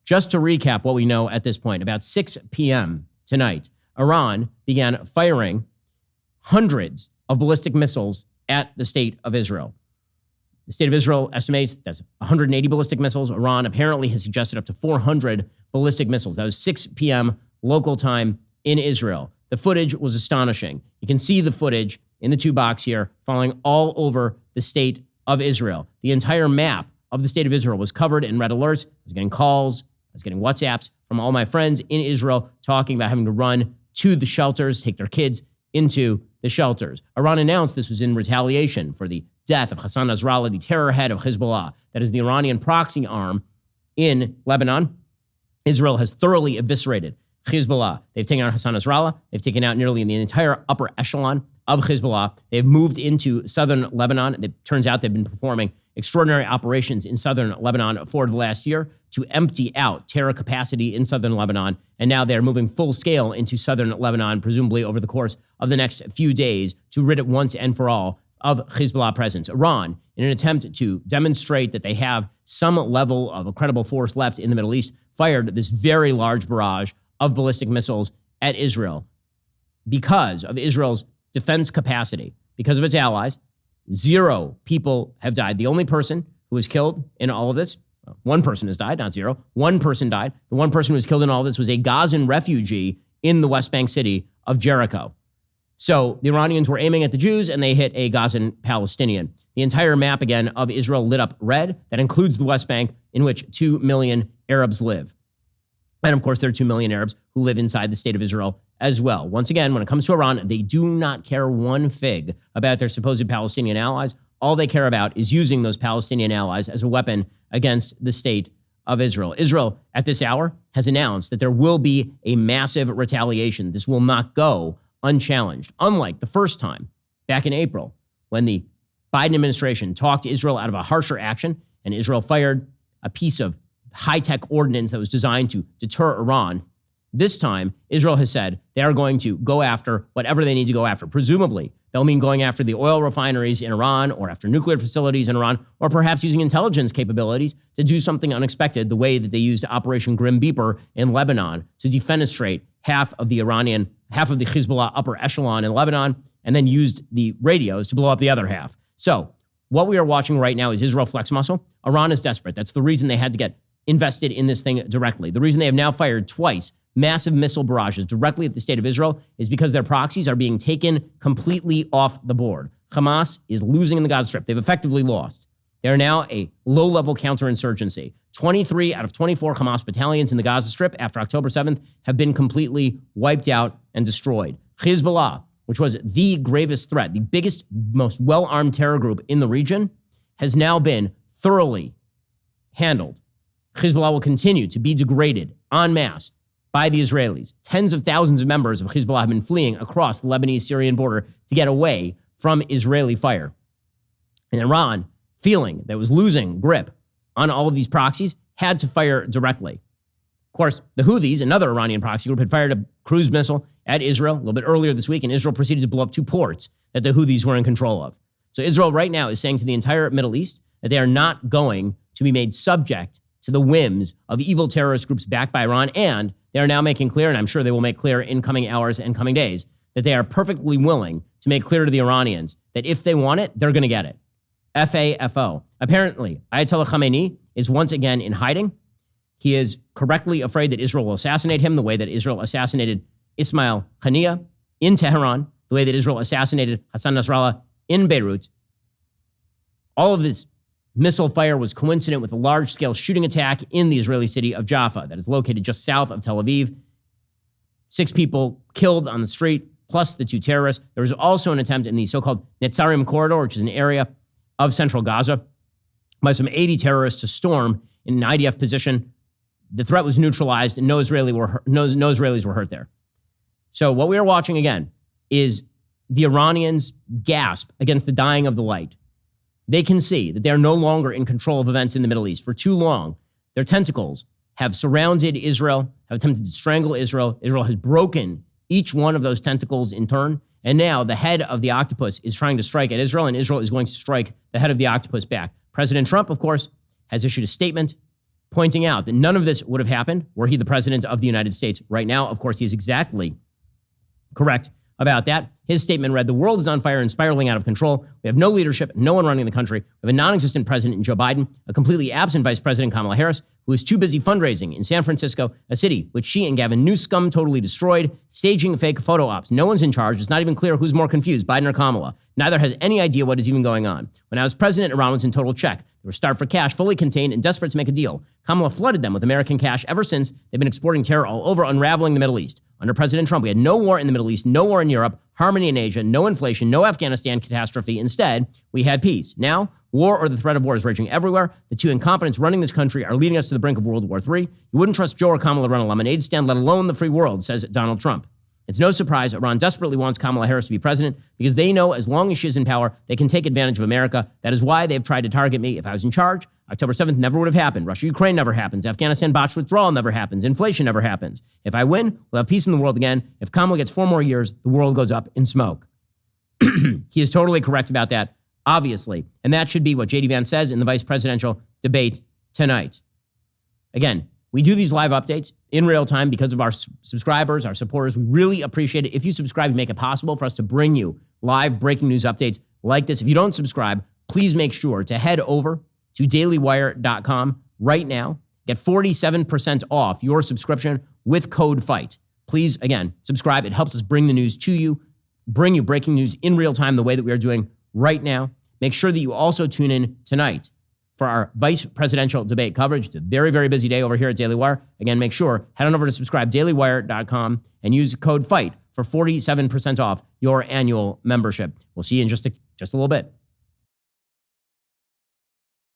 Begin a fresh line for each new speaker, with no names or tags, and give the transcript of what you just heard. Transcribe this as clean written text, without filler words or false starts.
Just to recap what we know at this point, about 6 p.m. tonight, Iran began firing hundreds of ballistic missiles at the state of Israel. The state of Israel estimates that's 180 ballistic missiles. Iran apparently has suggested up to 400 ballistic missiles. That was 6 p.m. local time in Israel. The footage was astonishing. You can see the footage in the 2 box here, falling all over the state of Israel. The entire map of the state of Israel was covered in red alerts. I was getting calls, I was getting WhatsApps from all my friends in Israel talking about having to run to the shelters, take their kids into the shelters. Iran announced this was in retaliation for the death of Hassan Nasrallah, the terror head of Hezbollah. That is the Iranian proxy arm in Lebanon. Israel has thoroughly eviscerated Hezbollah. They've taken out Hassan Nasrallah. They've taken out nearly the entire upper echelon of Hezbollah. They've moved into southern Lebanon. It turns out they've been performing extraordinary operations in southern Lebanon for the last year to empty out terror capacity in southern Lebanon. And now they're moving full scale into southern Lebanon, presumably over the course of the next few days, to rid it once and for all of Hezbollah presence. Iran, in an attempt to demonstrate that they have some level of a credible force left in the Middle East, fired this very large barrage of ballistic missiles at Israel. Because of Israel's defense capacity, because of its allies, 0 people have died. The only person who was killed in all of this, one person has died, not 0. One person died. The one person who was killed in all of this was a Gazan refugee in the West Bank city of Jericho. So the Iranians were aiming at the Jews, and they hit a Gazan Palestinian. The entire map, again, of Israel lit up red. That includes the West Bank, in which 2 million Arabs live. And, of course, there are 2 million Arabs who live inside the state of Israel as well. Once again, when it comes to Iran, they do not care one fig about their supposed Palestinian allies. All they care about is using those Palestinian allies as a weapon against the state of Israel. Israel, at this hour, has announced that there will be a massive retaliation. This will not go unchallenged, unlike the first time back in April when the Biden administration talked Israel out of a harsher action and Israel fired a piece of high-tech ordnance that was designed to deter Iran. This time, Israel has said they are going to go after whatever they need to go after. Presumably, they'll mean going after the oil refineries in Iran or after nuclear facilities in Iran, or perhaps using intelligence capabilities to do something unexpected, the way that they used Operation Grim Reaper in Lebanon to defenestrate half of the Hezbollah upper echelon in Lebanon, and then used the radios to blow up the other half. So what we are watching right now is Israel flex muscle. Iran is desperate. That's the reason they had to get invested in this thing directly. The reason they have now fired twice massive missile barrages directly at the state of Israel is because their proxies are being taken completely off the board. Hamas is losing in the Gaza Strip. They've effectively lost. They're now a low-level counterinsurgency. 23 out of 24 Hamas battalions in the Gaza Strip after October 7th have been completely wiped out and destroyed. Hezbollah, which was the gravest threat, the biggest, most well-armed terror group in the region, has now been thoroughly handled. Hezbollah will continue to be degraded en masse by the Israelis. Tens of thousands of members of Hezbollah have been fleeing across the Lebanese-Syrian border to get away from Israeli fire. And Iran, feeling that it was losing grip on all of these proxies, had to fire directly. Of course, the Houthis, another Iranian proxy group, had fired a cruise missile at Israel a little bit earlier this week, and Israel proceeded to blow up 2 ports that the Houthis were in control of. So Israel right now is saying to the entire Middle East that they are not going to be made subject to the whims of evil terrorist groups backed by Iran, and they are now making clear, and I'm sure they will make clear in coming hours and coming days, that they are perfectly willing to make clear to the Iranians that if they want it, they're going to get it. FAFO. Apparently, Ayatollah Khamenei is once again in hiding. He is correctly afraid that Israel will assassinate him the way that Israel assassinated Ismail Haniyeh in Tehran, the way that Israel assassinated Hassan Nasrallah in Beirut. All of this missile fire was coincident with a large-scale shooting attack in the Israeli city of Jaffa that is located just south of Tel Aviv. 6 people killed on the street, plus the 2 terrorists. There was also an attempt in the so-called Netzarim corridor, which is an area of central Gaza, by some 80 terrorists to storm in an IDF position. The threat was neutralized, and no Israelis were hurt there. So what we are watching again is the Iranians gasp against the dying of the light. They can see that they are no longer in control of events in the Middle East. For too long, their tentacles have surrounded Israel, have attempted to strangle Israel. Israel has broken each one of those tentacles in turn. And now the head of the octopus is trying to strike at Israel, and Israel is going to strike the head of the octopus back. President Trump, of course, has issued a statement pointing out that none of this would have happened were he the president of the United States right now. Of course, he is exactly correct about that. His statement read, "The world is on fire and spiraling out of control. We have no leadership, no one running the country. We have a non-existent president in Joe Biden, a completely absent Vice President Kamala Harris, who is too busy fundraising in San Francisco, a city which she and Gavin Newsom totally destroyed, staging fake photo ops. No one's in charge. It's not even clear who's more confused, Biden or Kamala. Neither has any idea what is even going on. When I was president, Iran was in total check. They were starved for cash, fully contained, and desperate to make a deal. Kamala flooded them with American cash. Ever since, they've been exporting terror all over, unraveling the Middle East. Under President Trump, we had no war in the Middle East, no war in Europe, harmony in Asia, no inflation, no Afghanistan catastrophe. Instead, we had peace. Now, war or the threat of war is raging everywhere. The two incompetents running this country are leading us to the brink of World War III. You wouldn't trust Joe or Kamala to run a lemonade stand, let alone the free world," says Donald Trump. It's no surprise Iran desperately wants Kamala Harris to be president because they know as long as she is in power, they can take advantage of America. That is why they've tried to target me. If I was in charge, October 7th never would have happened. Russia-Ukraine never happens. Afghanistan botched withdrawal never happens. Inflation never happens. If I win, we'll have peace in the world again. If Kamala gets 4 more years, the world goes up in smoke. He is totally correct about that, obviously. And that should be what J.D. Vance says in the vice presidential debate tonight. Again, we do these live updates in real time because of our subscribers, our supporters. We really appreciate it. If you subscribe, you make it possible for us to bring you live breaking news updates like this. If you don't subscribe, please make sure to head over to dailywire.com right now. Get 47% off your subscription with code FIGHT. Please, again, subscribe. It helps us bring the news to you, bring you breaking news in real time the way that we are doing right now. Make sure that you also tune in tonight for our vice presidential debate coverage. It's a very, very busy day over here at Daily Wire. Again, make sure, head on over to subscribe, dailywire.com, and use code FIGHT for 47% off your annual membership. We'll see you in just a little bit.